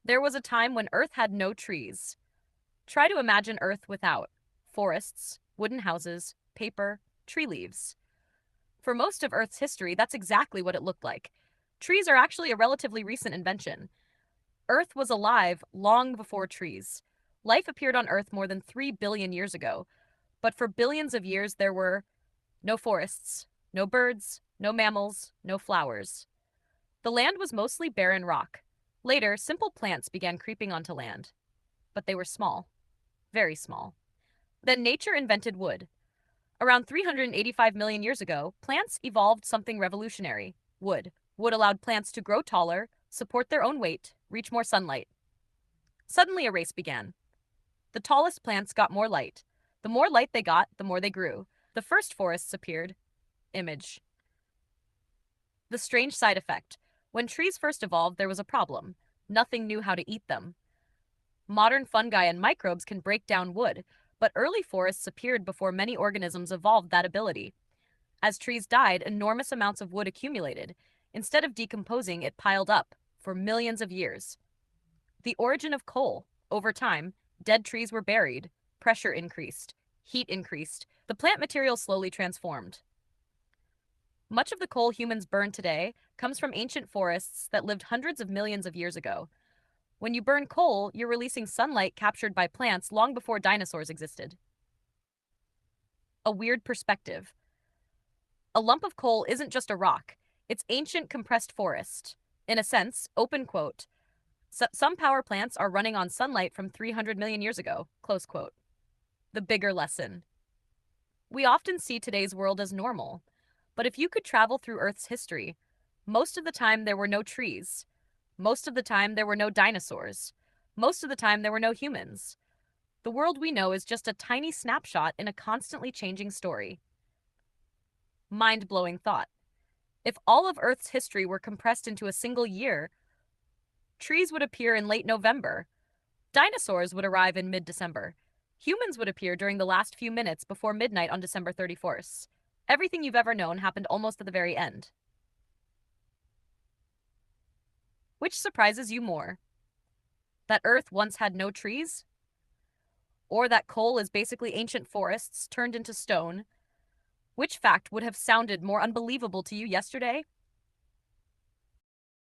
There was a time when Earth had no trees. Try to imagine Earth without forests, wooden houses, paper, tree leaves. For most of Earth's history, that's exactly what it looked like. Trees are actually a relatively recent invention. Earth was alive long before trees. Life appeared on Earth more than 3 billion years ago, but for billions of years there were no forests, no birds, no mammals, no flowers. The land was mostly barren rock. Later, simple plants began creeping onto land, but they were small, very small. Then nature invented wood. Around 385 million years ago, plants evolved something revolutionary: wood. Wood allowed plants to grow taller, support their own weight, reach more sunlight. Suddenly, a race began. The tallest plants got more light. The more light they got, the more they grew. The first forests appeared. Image. The strange side effect. When trees first evolved, there was a problem. Nothing knew how to eat them. Modern fungi and microbes can break down wood, but early forests appeared before many organisms evolved that ability. As trees died, enormous amounts of wood accumulated. Instead of decomposing, it piled up for millions of years. The origin of coal. Over time, dead trees were buried, pressure increased, heat increased, the plant material slowly transformed. Much of the coal humans burn today comes from ancient forests that lived hundreds of millions of years ago. When you burn coal, you're releasing sunlight captured by plants long before dinosaurs existed. A weird perspective. A lump of coal isn't just a rock, it's ancient compressed forest. In a sense, open quote, some power plants are running on sunlight from 300 million years ago, close quote. The bigger lesson. We often see today's world as normal, but if you could travel through Earth's history, most of the time there were no trees. Most of the time there were no dinosaurs. Most of the time there were no humans. The world we know is just a tiny snapshot in a constantly changing story. Mind-blowing thought. If all of Earth's history were compressed into a single year, trees would appear in late November. Dinosaurs would arrive in mid-December. Humans would appear during the last few minutes before midnight on December 31st. Everything you've ever known happened almost at the very end. Which surprises you more? That Earth once had no trees? Or that coal is basically ancient forests turned into stone? Which fact would have sounded more unbelievable to you yesterday?